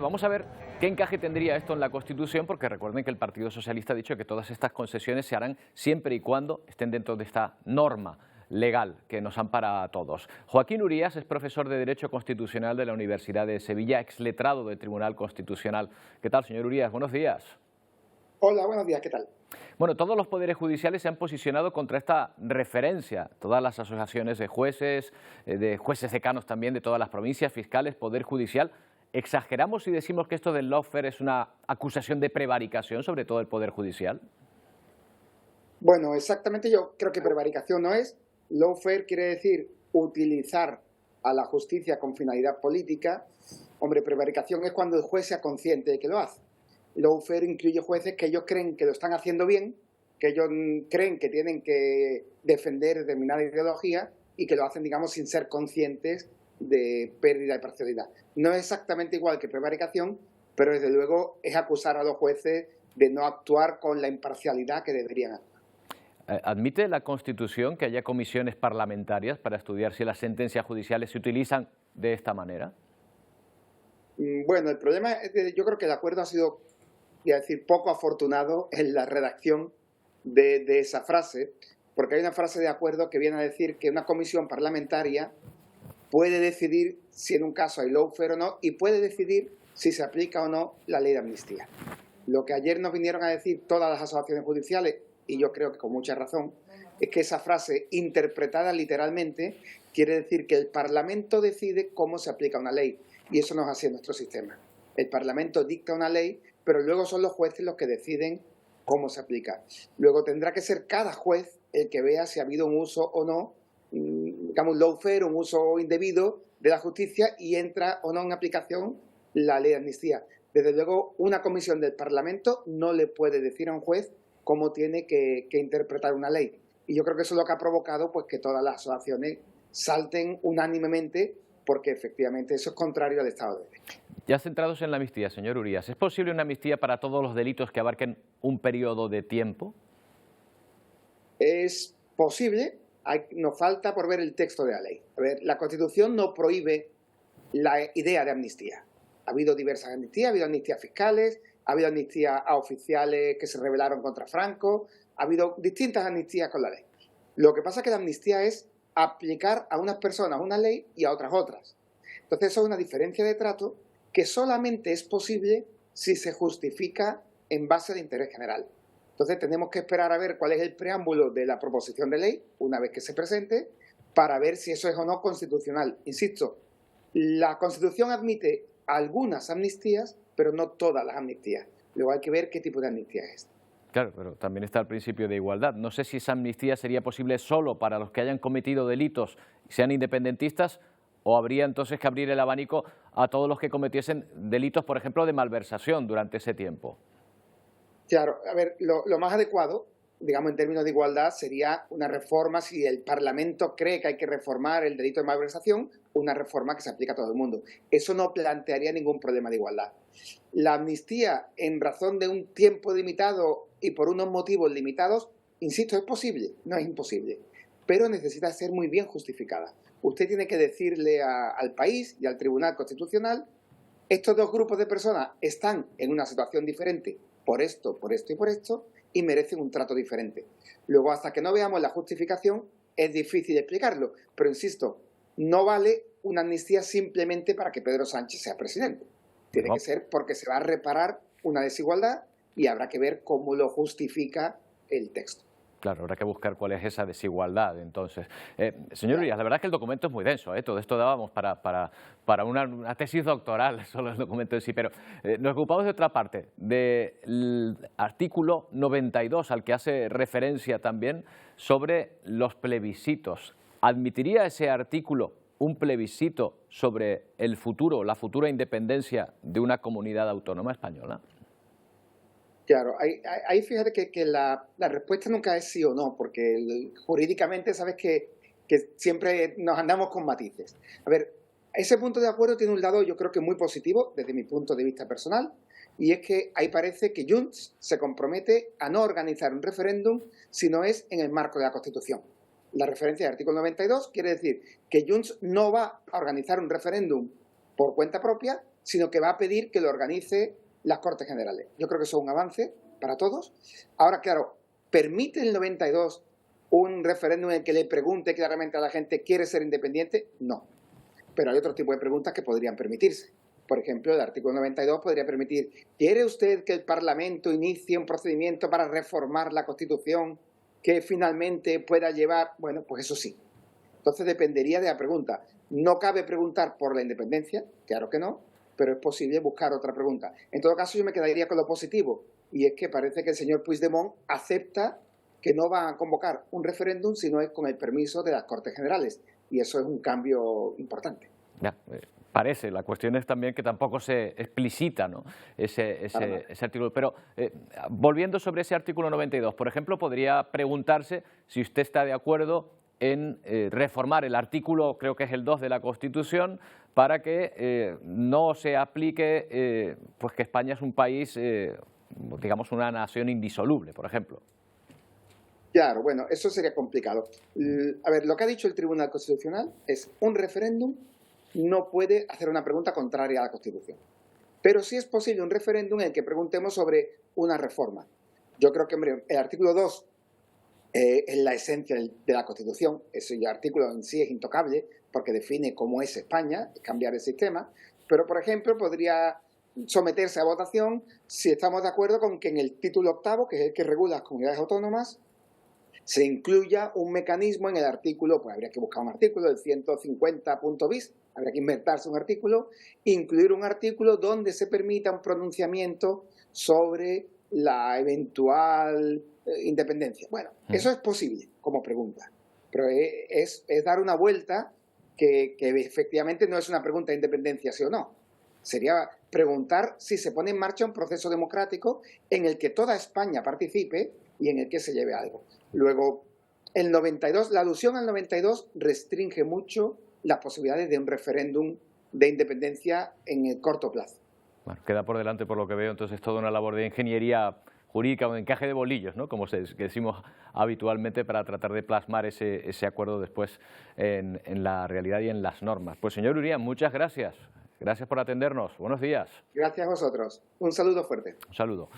Vamos a ver qué encaje tendría esto en la Constitución, porque recuerden que el Partido Socialista ha dicho que todas estas concesiones se harán siempre y cuando estén dentro de esta norma legal que nos ampara a todos. Joaquín Urías es profesor de Derecho Constitucional de la Universidad de Sevilla, exletrado del Tribunal Constitucional. ¿Qué tal, señor Urías? Buenos días. Hola, buenos días, ¿qué tal? Bueno, todos los poderes judiciales se han posicionado contra esta referencia. Todas las asociaciones de jueces decanos también de todas las provincias, fiscales, poder judicial. ¿Exageramos si decimos que esto del lawfare es una acusación de prevaricación sobre todo el poder judicial? Bueno, exactamente, yo creo que prevaricación no es. Lawfare quiere decir utilizar a la justicia con finalidad política. Hombre, prevaricación es cuando el juez sea consciente de que lo hace. Lawfare incluye jueces que ellos creen que lo están haciendo bien, que ellos creen que tienen que defender determinada ideología y que lo hacen, digamos, sin ser conscientes de pérdida de parcialidad. No es exactamente igual que prevaricación, pero desde luego es acusar a los jueces de no actuar con la imparcialidad que deberían actuar. ¿Admite la Constitución que haya comisiones parlamentarias para estudiar si las sentencias judiciales se utilizan de esta manera? Bueno, el problema es que yo creo que el acuerdo ha sido, voy a decir, poco afortunado en la redacción de esa frase, porque hay una frase de acuerdo que viene a decir que una comisión parlamentaria puede decidir si en un caso hay lawfare o no y puede decidir si se aplica o no la ley de amnistía. Lo que ayer nos vinieron a decir todas las asociaciones judiciales, y yo creo que con mucha razón, es que esa frase interpretada literalmente quiere decir que el Parlamento decide cómo se aplica una ley, y eso no es así en nuestro sistema. El Parlamento dicta una ley, pero luego son los jueces los que deciden cómo se aplica. Luego tendrá que ser cada juez el que vea si ha habido un uso o no, digamos, lawfare, un uso indebido de la justicia y entra o no en aplicación la ley de amnistía. Desde luego, una comisión del Parlamento no le puede decir a un juez cómo tiene que interpretar una ley. Y yo creo que eso es lo que ha provocado pues, que todas las asociaciones salten unánimemente porque efectivamente eso es contrario al Estado de Derecho. Ya centrados en la amnistía, señor Urías, ¿es posible una amnistía para todos los delitos que abarquen un periodo de tiempo? Es posible, nos falta por ver el texto de la ley. A ver, la Constitución no prohíbe la idea de amnistía. Ha habido diversas amnistías, ha habido amnistías fiscales, ha habido amnistías a oficiales que se rebelaron contra Franco, ha habido distintas amnistías con la ley. Lo que pasa es que la amnistía es aplicar a unas personas una ley y a otras otras. Entonces eso es una diferencia de trato que solamente es posible si se justifica en base de interés general. Entonces tenemos que esperar a ver cuál es el preámbulo de la proposición de ley, una vez que se presente, para ver si eso es o no constitucional. Insisto, la Constitución admite algunas amnistías, pero no todas las amnistías. Luego hay que ver qué tipo de amnistía es esta. Claro, pero también está el principio de igualdad. No sé si esa amnistía sería posible solo para los que hayan cometido delitos y sean independentistas, o habría entonces que abrir el abanico a todos los que cometiesen delitos, por ejemplo, de malversación durante ese tiempo. Claro, a ver, lo más adecuado, digamos en términos de igualdad, sería una reforma, si el Parlamento cree que hay que reformar el delito de malversación, una reforma que se aplique a todo el mundo. Eso no plantearía ningún problema de igualdad. La amnistía en razón de un tiempo limitado y por unos motivos limitados, insisto, es posible, no es imposible, pero necesita ser muy bien justificada. Usted tiene que decirle al país y al Tribunal Constitucional, estos dos grupos de personas están en una situación diferente por esto y por esto, y merecen un trato diferente. Luego, hasta que no veamos la justificación, es difícil explicarlo, pero insisto, no vale una amnistía simplemente para que Pedro Sánchez sea presidente. Tiene que ser porque se va a reparar una desigualdad y habrá que ver cómo lo justifica el texto. Claro, habrá que buscar cuál es esa desigualdad, entonces. Señor Urías, la verdad es que el documento es muy denso, todo esto dábamos para una tesis doctoral, solo el documento en sí, pero nos ocupamos de otra parte, del artículo 92, al que hace referencia también, sobre los plebiscitos. ¿Admitiría ese artículo un plebiscito sobre el futuro, la futura independencia de una comunidad autónoma española? Claro, ahí fíjate que la respuesta nunca es sí o no, porque jurídicamente sabes que siempre nos andamos con matices. A ver, ese punto de acuerdo tiene un lado yo creo que muy positivo desde mi punto de vista personal, y es que ahí parece que Junts se compromete a no organizar un referéndum si no es en el marco de la Constitución. La referencia del artículo 92 quiere decir que Junts no va a organizar un referéndum por cuenta propia, sino que va a pedir que lo organice las Cortes Generales. Yo creo que eso es un avance para todos. Ahora, claro, ¿permite el 92 un referéndum en el que le pregunte claramente a la gente ¿quiere ser independiente? No. Pero hay otro tipo de preguntas que podrían permitirse. Por ejemplo, el artículo 92 podría permitir ¿quiere usted que el Parlamento inicie un procedimiento para reformar la Constitución que finalmente pueda llevar? Bueno, pues eso sí. Entonces dependería de la pregunta. No cabe preguntar por la independencia, claro que no, pero es posible buscar otra pregunta. En todo caso, yo me quedaría con lo positivo, y es que parece que el señor Puigdemont acepta que no va a convocar un referéndum si no es con el permiso de las Cortes Generales, y eso es un cambio importante. Ya, parece. La cuestión es también que tampoco se explicita, ¿no?, ese artículo. Pero volviendo sobre ese artículo 92, por ejemplo, podría preguntarse si usted está de acuerdo en reformar el artículo, creo que es el 2 de la Constitución, para que no se aplique pues que España es un país, digamos, una nación indisoluble, por ejemplo. Claro, bueno, eso sería complicado. A ver, lo que ha dicho el Tribunal Constitucional es un referéndum no puede hacer una pregunta contraria a la Constitución. Pero sí es posible un referéndum en el que preguntemos sobre una reforma. Yo creo que, hombre, el artículo 2 es la esencia de la Constitución. Ese artículo en sí es intocable porque define cómo es España, cambiar el sistema. Pero, por ejemplo, podría someterse a votación si estamos de acuerdo con que en el título octavo, que es el que regula las comunidades autónomas, se incluya un mecanismo en el artículo, pues habría que buscar un artículo, el 150.bis, habría que inventarse un artículo, incluir un artículo donde se permita un pronunciamiento sobre la eventual independencia. Bueno, eso es posible como pregunta, pero es dar una vuelta que efectivamente no es una pregunta de independencia, sí o no. Sería preguntar si se pone en marcha un proceso democrático en el que toda España participe y en el que se lleve algo. Luego, el 92, la alusión al 92 restringe mucho las posibilidades de un referéndum de independencia en el corto plazo. Bueno, queda por delante, por lo que veo, entonces toda una labor de ingeniería jurídica, un encaje de bolillos, ¿no?, como que decimos habitualmente, para tratar de plasmar ese acuerdo después en la realidad y en las normas. Pues, señor Uría, muchas gracias. Gracias por atendernos. Buenos días. Gracias a vosotros. Un saludo fuerte. Un saludo.